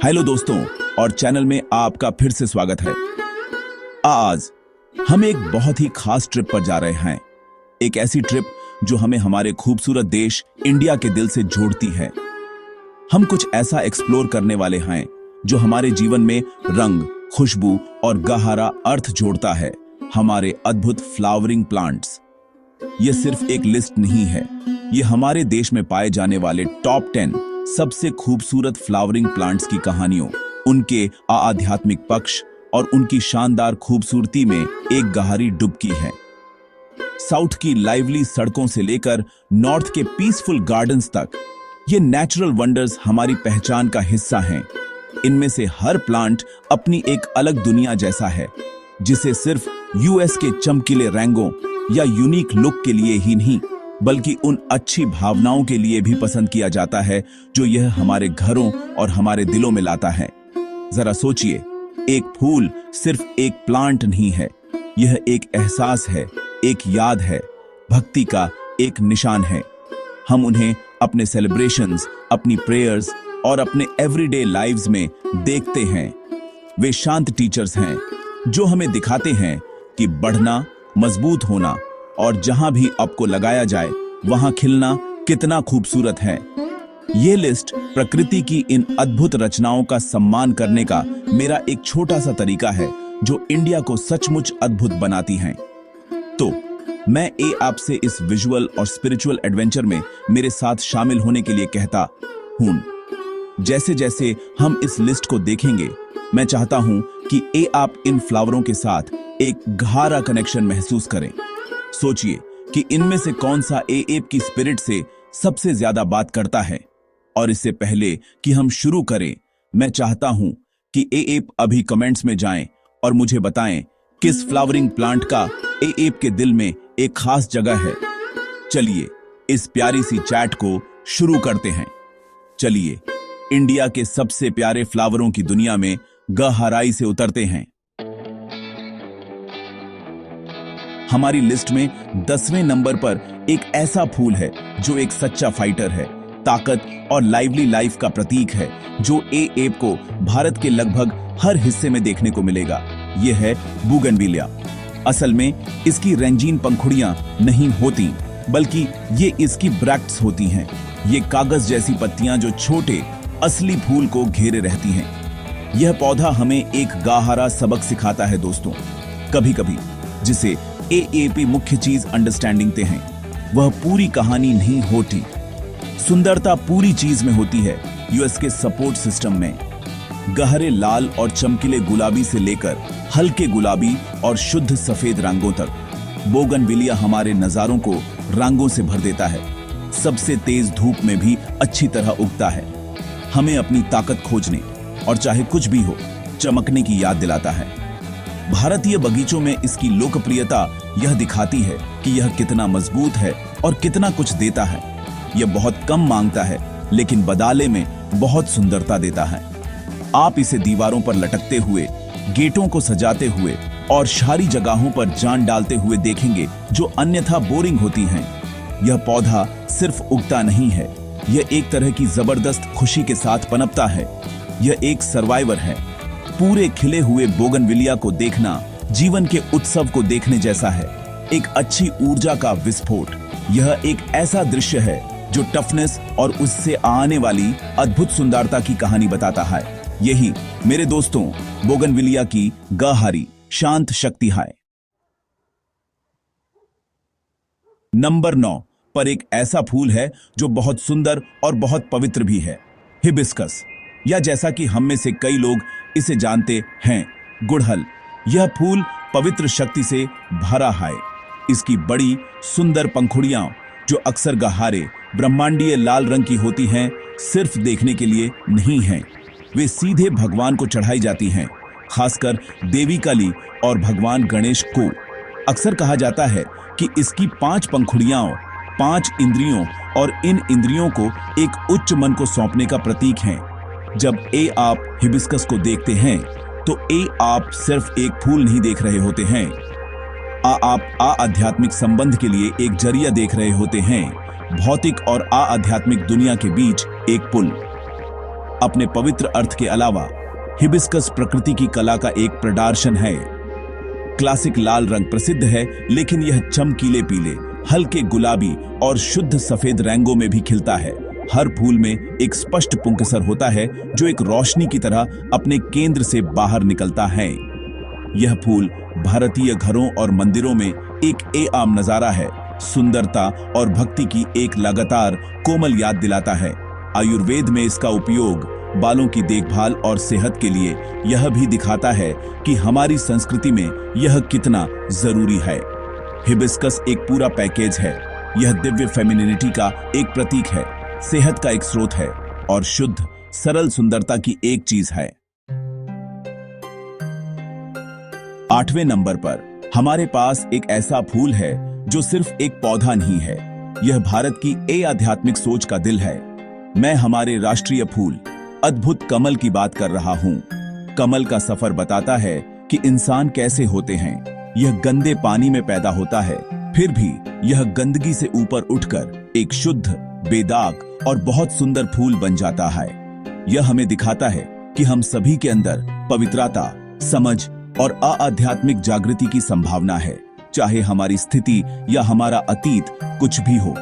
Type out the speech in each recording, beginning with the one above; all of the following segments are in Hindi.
हेलो दोस्तों, और चैनल में आपका फिर से स्वागत है। आज हम एक बहुत ही खास ट्रिप पर जा रहे हैं। एक ऐसी ट्रिप जो हमें हमारे खूबसूरत देश इंडिया के दिल से जोड़ती है। हम कुछ ऐसा एक्सप्लोर करने वाले हैं जो हमारे जीवन में रंग, खुशबू और गहरा अर्थ जोड़ता है। हमारे अद्भुत फ्लावरिंग प्लांट्स। ये सिर्फ एक लिस्ट नहीं है, ये हमारे देश में पाए जाने वाले टॉप 10 सबसे खूबसूरत फ्लावरिंग प्लांट्स की कहानियों, उनके आध्यात्मिक पक्ष और उनकी शानदार खूबसूरती में एक गहरी डुबकी है। साउथ की लाइवली सड़कों से लेकर नॉर्थ के पीसफुल गार्डन्स तक, ये नेचुरल वंडर्स हमारी पहचान का हिस्सा हैं। इनमें से हर प्लांट अपनी एक अलग दुनिया जैसा है, जिसे सिर्फ यूएस के चमकीले रंगों या यूनिक लुक के लिए ही नहीं, बल्कि उन अच्छी भावनाओं के लिए भी पसंद किया जाता है जो यह हमारे घरों और हमारे दिलों में लाता है। जरा सोचिए, एक फूल सिर्फ एक प्लांट नहीं है, यह एक एहसास है, एक याद है, भक्ति का एक निशान है। हम उन्हें अपने सेलिब्रेशंस, अपनी प्रेयर्स और अपने एवरीडे लाइव्स में देखते हैं। वे शांत टीचर्स हैं जो हमें दिखाते हैं कि बढ़ना, मजबूत होना और जहां भी आपको लगाया जाए वहां खिलना कितना खूबसूरत है। ये लिस्ट प्रकृति की इन अद्भुत रचनाओं का सम्मान करने का मेरा एक छोटा सा तरीका है जो इंडिया को सचमुच अद्भुत बनाती हैं। तो मैं आपसे इस विजुअल और स्पिरिचुअल एडवेंचर में मेरे साथ शामिल होने के लिए कहता हूं। जैसे जैसे हम इस लिस्ट को देखेंगे, मैं चाहता हूं कि आप इन फ्लावरों के साथ एक गहरा कनेक्शन महसूस करें। सोचिए कि इनमें से कौन सा एएप की स्पिरिट से सबसे ज्यादा बात करता है। और इससे पहले कि हम शुरू करें, मैं चाहता हूं कि एएप अभी कमेंट्स में जाएं और मुझे बताएं किस फ्लावरिंग प्लांट का एएप के दिल में एक खास जगह है। चलिए इस प्यारी सी चैट को शुरू करते हैं। चलिए इंडिया के सबसे प्यारे फ्लावरों की दुनिया में गहराई से उतरते हैं। हमारी लिस्ट में 10वें नंबर पर एक ऐसा फूल है जो एक सच्चा फाइटर है, ताकत और लाइवली लाइफ का प्रतीक है, जो एएप को भारत के लगभग हर हिस्से में देखने को मिलेगा। यह है बोगनविलिया। असल में इसकी रंगीन पंखुड़ियां नहीं होती, बल्कि ये इसकी ब्रैक्ट्स होती हैं। ये कागज जैसी पत्तियां जो छोटे असली फूल को घेरे रहती हैं। यह पौधा हमें एक गहरा सबक सिखाता है दोस्तों। कभी कभी जिसे एएपी मुख्य चीज अंडरस्टैंडिंग ते हैं, वह पूरी कहानी नहीं होती। सुंदरता पूरी चीज में होती है। यूएस के सपोर्ट सिस्टम में गहरे लाल और चमकीले गुलाबी से लेकर हल्के गुलाबी और शुद्ध सफेद रंगों तक, बोगनविलिया हमारे नजारों को रंगों से भर देता है। सबसे तेज धूप में भी अच्छी तरह उगता है, हमें अपनी ताकत खोजने और चाहे कुछ भी हो चमकने की याद दिलाता है। भारतीय बगीचों में इसकी लोकप्रियता यह दिखाती है कि यह कितना मजबूत है और कितना कुछ देता है। यह बहुत कम मांगता है, लेकिन बदले में बहुत सुंदरता देता है। आप इसे दीवारों पर लटकते हुए, गेटों को सजाते हुए और शहरी जगहों पर जान डालते हुए देखेंगे जो अन्यथा बोरिंग होती हैं। यह पौधा सिर्फ उगता नहीं है, यह एक तरह की जबरदस्त खुशी के साथ पनपता है। यह एक सर्वाइवर है। पूरे खिले हुए बोगनविलिया को देखना जीवन के उत्सव को देखने जैसा है, एक अच्छी ऊर्जा का विस्फोट। यह एक ऐसा दृश्य है जो टफनेस और उससे आने वाली अद्भुत सुंदरता की कहानी बताता है। यही मेरे दोस्तों बोगनविलिया की गहरी शांत शक्ति है। नंबर 9 पर एक ऐसा फूल है जो बहुत सुंदर और बहुत पवित्र भी है, हिबिस्कस, या जैसा कि हम में से कई लोग इसे जानते हैं, गुड़हल। यह फूल पवित्र शक्ति से भरा है। इसकी बड़ी सुंदर पंखुड़ियां जो अक्सर गहरे ब्रह्मांडीय लाल रंग की होती हैं, सिर्फ देखने के लिए नहीं हैं, वे सीधे भगवान को चढ़ाई जाती हैं, खासकर देवी काली और भगवान गणेश को। अक्सर कहा जाता है कि इसकी 5 पंखुड़ियां 5 इंद्रियों और इन इंद्रियों को एक उच्च मन को सौंपने का प्रतीक हैं। जब आप हिबिस्कस को देखते हैं तो आप सिर्फ एक फूल नहीं देख रहे होते हैं, आप आध्यात्मिक संबंध के लिए एक जरिया देख रहे होते हैं, भौतिक और आध्यात्मिक दुनिया के बीच एक पुल। अपने पवित्र अर्थ के अलावा हिबिस्कस प्रकृति की कला का एक प्रदर्शन है। क्लासिक लाल रंग प्रसिद्ध है, लेकिन यह चमकीले पीले, हल्के गुलाबी और शुद्ध सफेद रंगों में भी खिलता है। हर फूल में एक स्पष्ट पुंकेसर होता है जो एक रोशनी की तरह अपने केंद्र से बाहर निकलता है। यह फूल भारतीय घरों और मंदिरों में एक आम नजारा है। सुंदरता और भक्ति की एक लगातार कोमल याद दिलाता है। आयुर्वेद में इसका उपयोग बालों की देखभाल और सेहत के लिए यह भी दिखाता है कि हमारी संस्कृति में यह कितना जरूरी है। हिबिस्कस एक पूरा पैकेज है। यह दिव्य फेमिनिनिटी का एक प्रतीक है, सेहत का एक स्रोत है और शुद्ध सरल सुंदरता की एक चीज है। 8वें नंबर पर हमारे पास एक ऐसा फूल है जो सिर्फ एक पौधा नहीं है, यह भारत की आध्यात्मिक सोच का दिल है। मैं हमारे राष्ट्रीय फूल अद्भुत कमल की बात कर रहा हूं। कमल का सफर बताता है कि इंसान कैसे होते हैं। यह गंदे पानी में पैदा होता है, फिर भी यह गंदगी से ऊपर उठकर एक शुद्ध, बेदाग और बहुत सुंदर फूल बन जाता है। यह हमें दिखाता है कि हम सभी के अंदर पवित्रता, समझ और आध्यात्मिक जागृति की संभावना है, चाहे हमारी स्थिति या हमारा अतीत कुछ भी हो।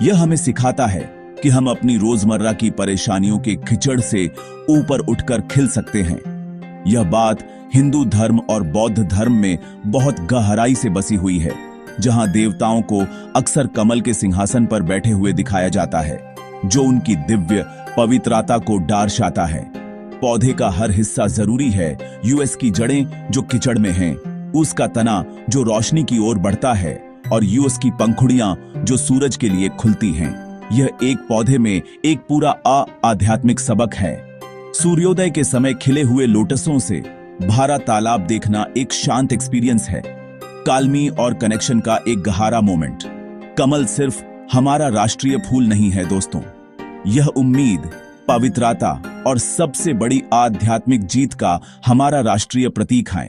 यह हमें सिखाता है कि हम अपनी रोजमर्रा की परेशानियों के कीचड़ से ऊपर उठकर खिल सकते हैं। यह बात हिंदू धर्म और बौद्ध धर्म में बहुत गहराई से बसी हुई है, जहां देवताओं को अक्सर कमल के सिंहासन पर बैठे हुए दिखाया जाता है, जो उनकी दिव्य पवित्रता को दर्शाता है। पौधे का हर हिस्सा जरूरी है। यूएस की जड़ें जो कीचड़ में हैं, उसका तना जो रोशनी की ओर बढ़ता है और यूएस की पंखुड़ियां जो सूरज के लिए खुलती हैं। यह एक पौधे में एक पूरा आध्यात्मिक सबक है। सूर्योदय के समय खिले हुए लोटसों से भरा तालाब देखना एक शांत एक्सपीरियंस है। काल्मी और कनेक्शन का एक गहरा मोमेंट। कमल सिर्फ हमारा राष्ट्रीय फूल नहीं है दोस्तों, यह उम्मीद, पवित्रता और सबसे बड़ी आध्यात्मिक जीत का हमारा राष्ट्रीय प्रतीक है।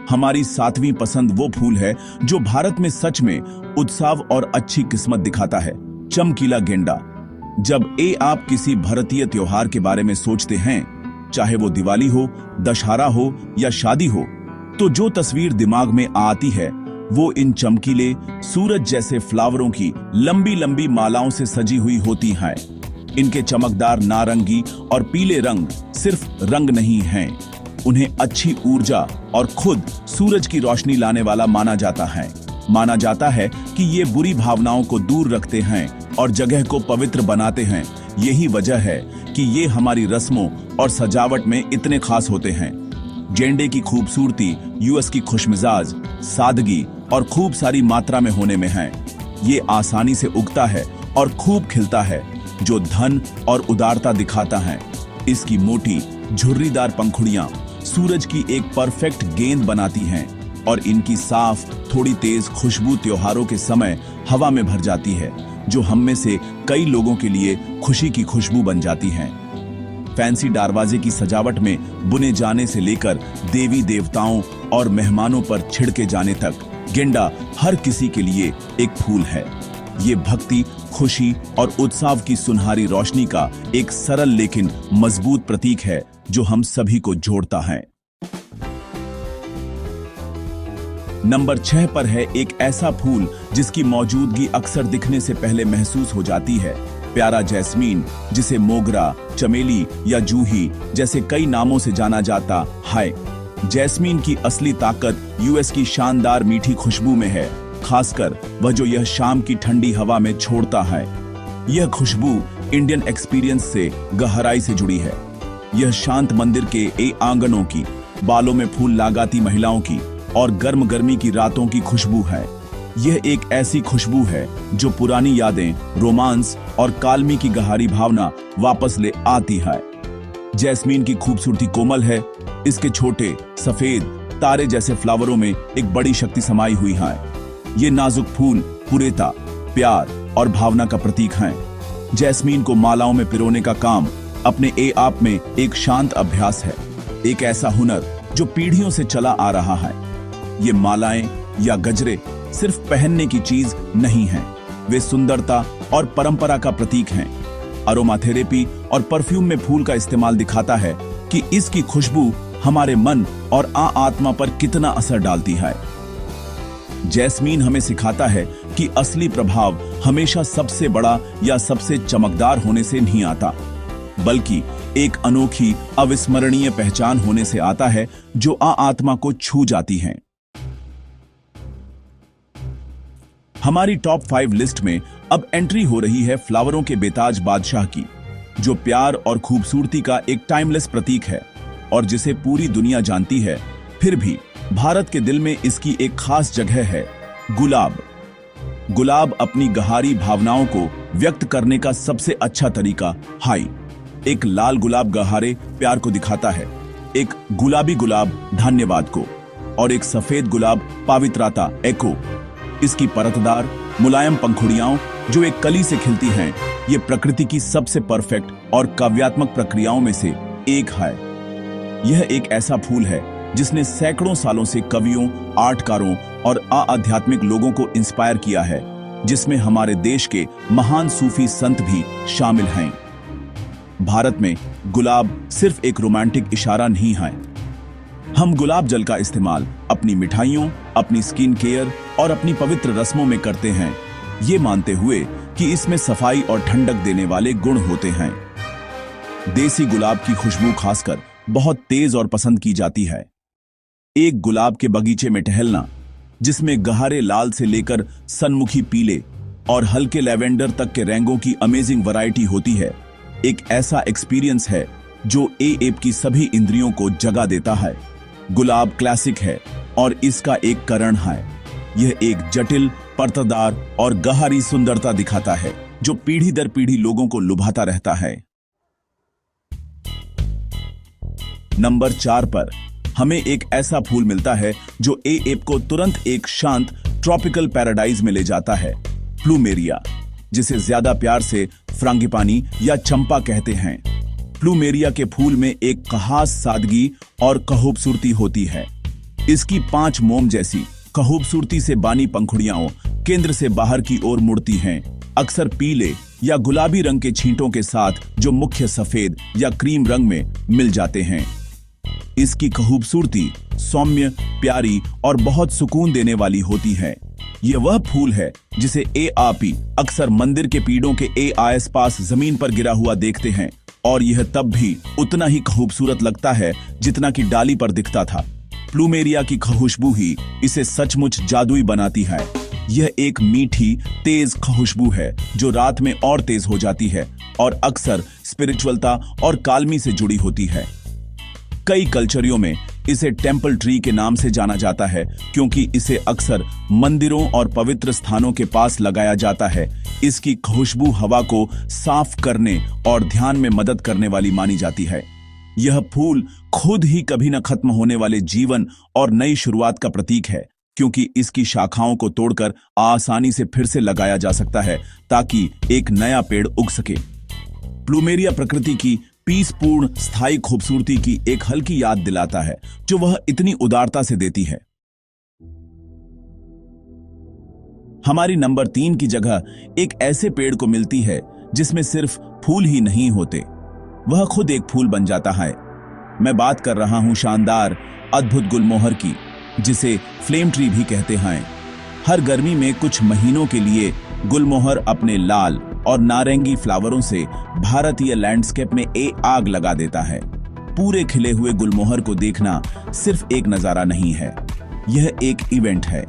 हमारी 7वीं पसंद वो फूल है जो भारत में सच में उत्साह और अच्छी किस्मत दिखाता है, चमकीला गेंडा। जब आप किसी भारतीय त्योहार के बारे में सोचते हैं, चाहे वो दिवाली हो, दशहरा हो या शादी हो, तो जो तस्वीर दिमाग में आती है वो इन चमकीले सूरज जैसे फ्लावरों की लंबी लंबी मालाओं से सजी हुई होती हैं। इनके चमकदार नारंगी और पीले रंग सिर्फ रंग नहीं हैं, उन्हें अच्छी ऊर्जा और खुद सूरज की रोशनी लाने वाला माना जाता है। माना जाता है कि ये बुरी भावनाओं को दूर रखते हैं और जगह को पवित्र बनाते हैं। यही वजह है कि ये हमारी रस्मों और सजावट में इतने खास होते हैं। गेंडे की खूबसूरती यूएस की खुशमिजाज, सादगी और खूब सारी मात्रा में होने में है। ये आसानी से उगता है और खूब खिलता है, जो धन और उदारता दिखाता है। इसकी मोटी झुर्रीदार पंखुड़ियां सूरज की एक परफेक्ट गेंद बनाती हैं और इनकी साफ, थोड़ी तेज खुशबू त्योहारों के समय हवा में भर जाती है, जो हम में से कई लोगों के लिए खुशी की खुशबू बन जाती हैं। फैंसी दरवाजे की सजावट में बुने जाने से लेकर देवी देवताओं और मेहमानों पर छिड़के जाने तक, गेंडा हर किसी के लिए एक फूल है। ये भक्ति, खुशी और उत्साह की सुनहरी रोशनी का एक सरल लेकिन मजबूत प्रतीक है, जो हम सभी को जोड़ता है। नंबर 6 पर है एक ऐसा फूल जिसकी मौजूदगी अक्सर दिखने से पहले महसूस हो जाती है, प्यारा जैस्मीन, जिसे मोगरा, चमेली या जूही जैसे कई नामों से जाना जाता है। जैस्मीन की असली ताकत यूएस की शानदार मीठी खुशबू में है, खासकर वह जो यह शाम की ठंडी हवा में छोड़ता है। यह खुशबू इंडियन एक्सपीरियंस से गहराई से जुड़ी है। यह शांत मंदिर के आंगनों की, बालों में फूल लगाती महिलाओं की और गर्म गर्मी की रातों की खुशबू है। यह एक ऐसी खुशबू है जो पुरानी यादें, रोमांस और काल्मी की गहरी भावना वापस ले आती है। जैस्मीन की खूबसूरती कोमल है। इसके छोटे सफेद तारे जैसे फ्लावरों में एक बड़ी शक्ति समाई हुई है। ये नाजुक फूल पुरेता, प्यार और भावना का प्रतीक हैं। जैस्मीन को मालाओं में पिरोने का काम अपने आप में एक शांत अभ्यास है, एक ऐसा हुनर जो पीढ़ियों से चला आ रहा है। ये मालाएं या गजरे सिर्फ पहनने की चीज नहीं हैं, वे सुंदरता और परंपरा का प्रतीक हैं। अरोमाथेरेपी और परफ्यूम में फूल का इस्तेमाल दिखाता है कि इसकी खुशबू हमारे मन और आत्मा पर कितना असर डालती है। जैस्मीन हमें सिखाता है कि असली प्रभाव हमेशा सबसे बड़ा या सबसे चमकदार होने से नहीं आता, बल्कि एक अनोखी अविस्मरणीय पहचान होने से आता है जो आत्मा को छू जाती है। हमारी टॉप 5 लिस्ट में अब एंट्री हो रही है फ्लावरों के बेताज बादशाह की, जो प्यार और खूबसूरती का एक टाइमलेस प्रतीक है और जिसे पूरी दुनिया जानती है। फिर भी भारत के दिल में इसकी एक खास जगह है, गुलाब। गुलाब अपनी गहरी भावनाओं को व्यक्त करने का सबसे अच्छा तरीका हाई। एक लाल गुलाब गहरे प्यार को दिखाता है, एक गुलाबी गुलाब धन्यवाद को, और एक सफेद गुलाब पवित्रता एको। इसकी परतदार मुलायम पंखुड़ियां जो एक कली से खिलती हैं, ये प्रकृति की सबसे परफेक्ट और काव्यात्मक प्रक्रियाओं में से एक है। यह एक ऐसा फूल है जिसने सैकड़ों सालों से कवियों, आर्टकारों और आध्यात्मिक लोगों को इंस्पायर किया है, जिसमें हमारे देश के महान सूफी संत भी शामिल हैं। भारत में गुलाब सिर्फ एक रोमांटिक इशारा नहीं है। हम गुलाब जल का इस्तेमाल अपनी मिठाइयों, अपनी स्किन केयर और अपनी पवित्र रस्मों में करते हैं, ये मानते हुए कि इसमें सफाई और ठंडक देने वाले गुण होते हैं। देसी गुलाब की खुशबू खासकर बहुत तेज और पसंद की जाती है। एक गुलाब के बगीचे में टहलना, जिसमें गहरे लाल से लेकर सनमुखी पीले और हल्के लैवेंडर तक के रंगों की अमेजिंग वैरायटी होती है, एक ऐसा एक्सपीरियंस है जो एप की सभी इंद्रियों को जगा देता है। गुलाब क्लासिक है और इसका एक कारण है। यह एक जटिल, परतदार और गहरी सुंदरता दिखाता है जो पीढ़ी दर पीढ़ी लोगों को लुभाता रहता है। नंबर 4 पर हमें एक ऐसा फूल मिलता है जो एप को तुरंत एक शांत ट्रॉपिकल पैराडाइज में ले जाता है, प्लूमेरिया, जिसे ज्यादा प्यार से फ्रांगीपानी या चंपा कहते हैं। प्लूमेरिया के फूल में एक खास सादगी और खूबसूरती होती है। इसकी 5 मोम जैसी खूबसूरती से बानी पंखुड़ियां केंद्र से बाहर की ओर मुड़ती हैं, अक्सर पीले या गुलाबी रंग के छींटों के साथ जो मुख्य सफेद या क्रीम रंग में मिल जाते हैं। इसकी खूबसूरती सौम्य, प्यारी और बहुत सुकून देने वाली होती है। यह वह फूल है जिसे एआपी अक्सर मंदिर के पीड़ों के आस-पास जमीन पर गिरा हुआ देखते हैं, और यह तब भी उतना ही खूबसूरत लगता है जितना कि डाली पर दिखता था। प्लूमेरिया की खुशबू ही इसे सचमुच जादुई बनाती है। यह एक मीठी, तेज खुशबू है जो रात में और तेज हो जाती है और अक्सर स्पिरिचुअलता और काल्मी से जुड़ी होती है। कई कल्चरों में इसे टेम्पल ट्री के नाम से जाना जाता है, क्योंकि इसे अक्सर मंदिरों और पवित्र स्थानों के पास लगाया जाता है। इसकी खुशबू हवा को साफ करने और ध्यान में मदद करने वाली मानी जाती है। यह फूल खुद ही कभी न खत्म होने वाले जीवन और नई शुरुआत का प्रतीक है, क्योंकि इसकी शाखाओं को तोड़कर आसानी से फिर से लगाया जा सकता है ताकि एक नया पेड़ उग सके। प्लूमेरिया प्रकृति की पीसपूर्ण स्थायी खूबसूरती की एक हल्की याद दिलाता है जो वह इतनी उदारता से देती है। हमारी नंबर 3 की जगह एक ऐसे पेड़ को मिलती है जिसमें सिर्फ फूल ही नहीं होते, वह खुद एक फूल बन जाता है। मैं बात कर रहा हूं शानदार, अद्भुत गुलमोहर की, जिसे फ्लेम ट्री भी कहते हैं। हर गर्मी में कुछ महीनों के लिए गुलमोहर अपने लाल और नारंगी फ्लावरों से भारतीय लैंडस्केप में आग लगा देता है। पूरे खिले हुए गुलमोहर को देखना सिर्फ एक नजारा नहीं है, यह एक इवेंट है।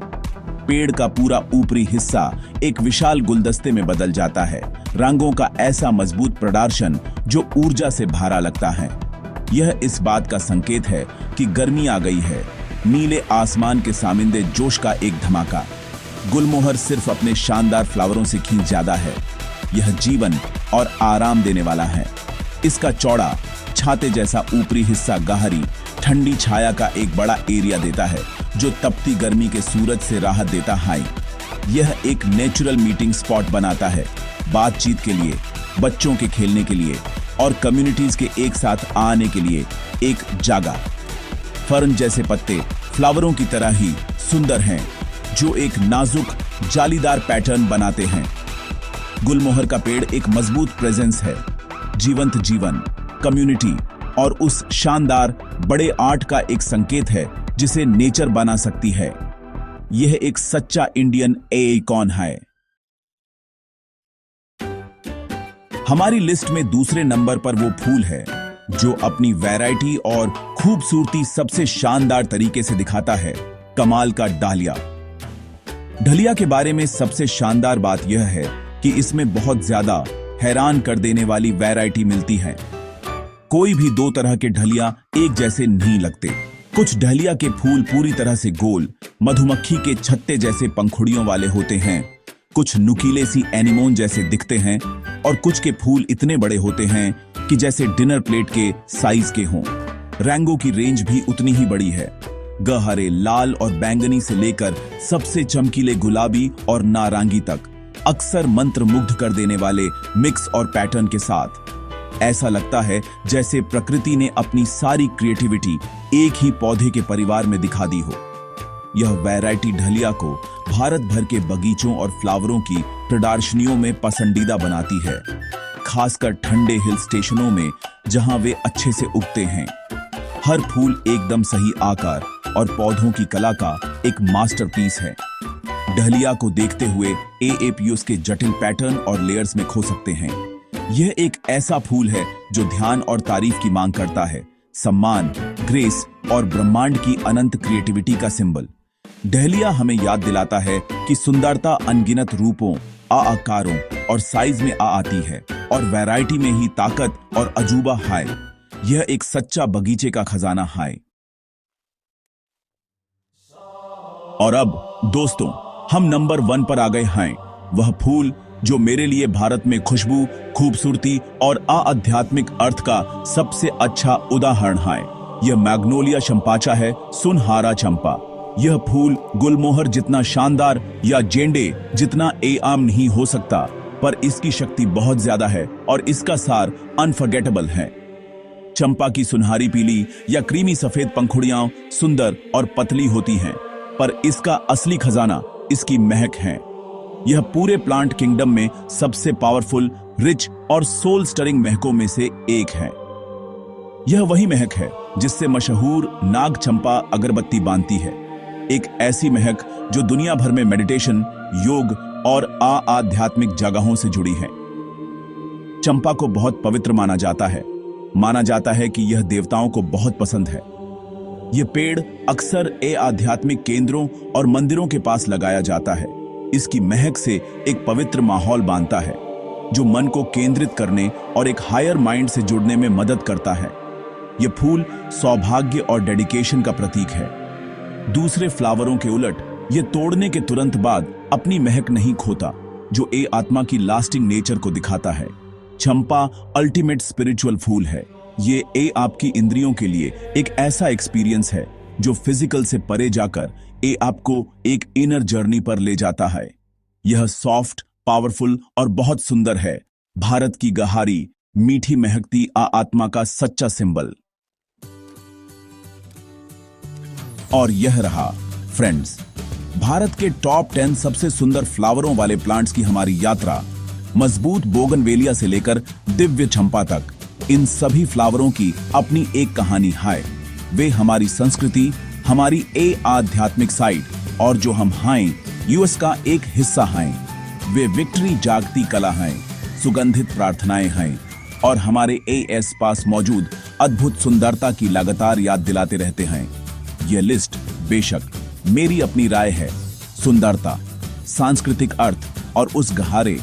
पेड़ का पूरा ऊपरी हिस्सा एक विशाल गुलदस्ते में बदल जाता है, रंगों का ऐसा मजबूत प्रदर्शन जो ऊर्जा से भरा लगता है। यह इस बात का संकेत है कि गर्मी आ गई है। नीले आसमान के सामिंदे जोश का एक धमाका। गुलमोहर सिर्फ अपने शानदार फ्लावरों से खींच जाता है, यह जीवन और आराम देने वाला है। इसका चौड़ा छाते जैसा ऊपरी हिस्सा गहरी ठंडी छाया का एक बड़ा एरिया देता है जो तपती गर्मी के सूरज से राहत देता है। यह एक नेचुरल मीटिंग स्पॉट बनाता है, बातचीत के लिए, बच्चों के खेलने के लिए और कम्युनिटीज के एक साथ आने के लिए एक जगह। फर्न जैसे पत्ते फ्लावरों की तरह ही सुंदर हैं, जो एक नाजुक जालीदार पैटर्न बनाते हैं। गुलमोहर का पेड़ एक मजबूत प्रेजेंस है, जीवंत जीवन, कम्युनिटी और उस शानदार बड़े आर्ट का एक संकेत है जिसे नेचर बना सकती है। यह एक सच्चा इंडियन आइकॉन है। हमारी लिस्ट में दूसरे नंबर पर वो फूल है जो अपनी वैरायटी और खूबसूरती सबसे शानदार तरीके से दिखाता है, कमाल का डालिया। डलिया के बारे में सबसे शानदार बात यह है कि इसमें बहुत ज्यादा हैरान कर देने वाली वैरायटी मिलती है। कोई भी दो तरह के डलिया एक जैसे नहीं लगते। कुछ डलिया के फूल पूरी तरह से गोल, मधुमक्खी के छत्ते जैसे पंखुड़ियों वाले होते हैं, कुछ नुकीले सी एनिमोन जैसे दिखते हैं और कुछ के फूल इतने बड़े होते हैं कि जैसे डिनर प्लेट के साइज के हों। रंगों की रेंज भी उतनी ही बड़ी है, गहरे लाल और बैंगनी से लेकर सबसे चमकीले गुलाबी और नारंगी तक, अक्सर मंत्र मुग्ध कर देने वाले मिक्स और पैटर्न के साथ। ऐसा लगता है जैसे प्रकृति ने अपनी सारी क्रिएटिविटी एक ही पौधे के परिवार में दिखा दी हो। यह वैरायटी डलिया को भारत भर के बगीचों और फ्लावरों की प्रदर्शनियों में पसंदीदा बनाती है, खासकर ठंडे हिल स्टेशनों में जहां वे अच्छे से उगते हैं। हर फूल एकदम सही आकार और पौधों की कला का एक मास्टरपीस है। डलिया को देखते हुए आप उसके जटिल पैटर्न और लेयर्स में खो सकते हैं। यह एक ऐसा फूल है जो ध्यान और तारीफ की मांग करता है, सम्मान, ग्रेस और ब्रह्मांड की अनंत क्रिएटिविटी का सिंबल। डलिया हमें याद दिलाता है कि सुंदरता अनगिनत रूपों, आकारों और साइज में आती है और वैरायटी में ही ताकत और अजूबा है। यह एक सच्चा बगीचे का खजाना है। और अब दोस्तों, हम नंबर 1 पर आ गए हैं, वह फूल जो मेरे लिए भारत में खुशबू, खूबसूरती और आध्यात्मिक अर्थ का सबसे अच्छा उदाहरण है। यह मैग्नोलिया चंपाचा है, सुनहरा चंपा। यह फूल गुलमोहर जितना शानदार या जेंडे जितना आम नहीं हो सकता, पर इसकी शक्ति बहुत ज्यादा है और इसका सार अनफॉरगेटेबल है। चंपा की सुनहरी पीली या क्रीमी सफेद पंखुड़ियां सुंदर और पतली होती हैं, पर इसका असली खजाना इसकी महक है। यह पूरे प्लांट किंगडम में सबसे पावरफुल, रिच और सोल स्टरिंग महकों में से एक है। यह वही महक है जिससे मशहूर नाग चंपा अगरबत्ती बांधती है, एक ऐसी महक जो दुनिया भर में मेडिटेशन, योग और आध्यात्मिक जगहों से जुड़ी है। चंपा को बहुत पवित्र माना जाता है कि यह देवताओं को बहुत पसंद है। यह पेड़ अक्सर आध्यात्मिक केंद्रों और मंदिरों के पास लगाया जाता है। इसकी महक से एक पवित्र माहौल बांधता है जो मन को केंद्रित करने और एक हायर माइंड से जुड़ने में मदद करता है। यह फूल सौभाग्य और डेडिकेशन का प्रतीक है। दूसरे फ्लावरों के उलट यह तोड़ने के तुरंत बाद अपनी महक नहीं खोता, जो आत्मा की लास्टिंग नेचर को दिखाता है। चंपा अल्टीमेट स्पिरिचुअल फूल है। ये आपकी इंद्रियों के लिए एक ऐसा एक्सपीरियंस है जो फिजिकल से परे जाकर आपको एक इनर जर्नी पर ले जाता है। यह सॉफ्ट, पावरफुल और बहुत सुंदर है, भारत की गहरी, मीठी महकती आत्मा का सच्चा सिंबल। और यह रहा फ्रेंड्स, भारत के टॉप 10 सबसे सुंदर फ्लावरों वाले प्लांट्स की हमारी यात्रा। मजबूत बोगनवेलिया से लेकर दिव्य चंपा तक, इन सभी फ्लावरों की अपनी एक कहानी है। वे हमारी संस्कृति, हमारी आध्यात्मिक साइड और जो हम हैं यूएस का एक हिस्सा हैं। वे विक्ट्री जागती कला हैं, सुगंधित प्रार्थनाएं हैं और हमारे आस पास मौजूद अद्भुत सुंदरता की लगातार याद दिलाते रहते हैं। यह लिस्ट बेशक मेरी अपनी राय है। सुंदरता, सांस्कृतिक अर्थ और उस गहरे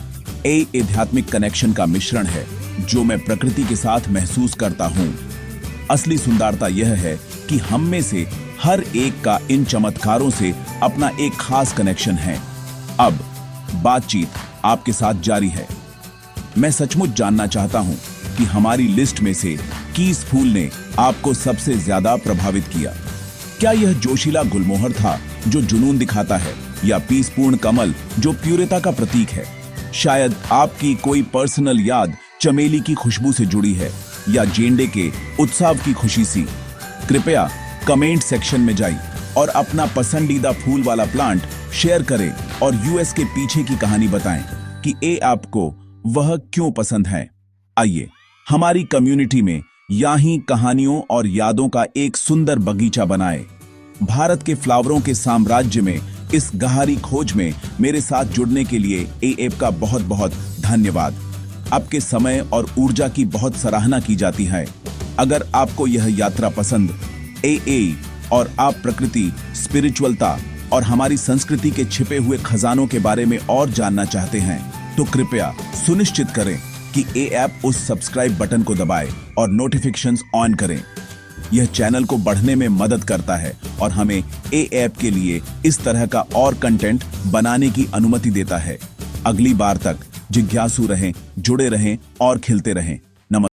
आध्यात्मिक कनेक्शन का मिश्रण है जो मैं प्रकृति के साथ महसूस करता हूं। असली सुंदरता यह है कि हम में से हर एक का इन चमत्कारों से अपना एक खास कनेक्शन है। अब बातचीत आपके साथ जारी है। मैं सचमुच जानना चाहता हूं कि हमारी लिस्ट में से किस फूल ने आपको सबसे ज्यादा प्रभावित किया। क्या यह जोशीला गुलमोहर था जो जुनून दिखाता है, या पीसपूर्ण कमल जो प्यूरिता का प्रतीक है? शायद आपकी कोई पर्सनल याद चमेली की खुशबू से जुड़ी है, या जेंडे के उत्सव की खुशी सी। कृपया कमेंट सेक्शन में जाइए और अपना पसंदीदा फूल वाला प्लांट शेयर करें और यूएस के पीछे की कहानी बताएं। कि ए आपको वह क्यों पसंद है। आइए हमारी कम्युनिटी में यहाँ कहानियों और यादों का एक सुंदर बगीचा बनाए। भारत के फ्लावरों के साम्राज्य में इस गहरी खोज में मेरे साथ जुड़ने के लिए ए का बहुत बहुत धन्यवाद। आपके समय और ऊर्जा की बहुत सराहना की जाती है। अगर आपको यह यात्रा पसंद ए और आप प्रकृति, स्पिरिचुअलता और हमारी संस्कृति के छिपे हुए खजानों के बारे में और जानना चाहते हैं तो कृपया सुनिश्चित करें कि ए ऐप उस सब्सक्राइब बटन को दबाए और नोटिफिकेशंस ऑन करें। यह चैनल को बढ़ने में मदद करता है और हमें ए ऐप के लिए इस तरह का और कंटेंट बनाने की अनुमति देता है। अगली बार तक जिज्ञासु रहें, जुड़े रहें और खिलते रहें।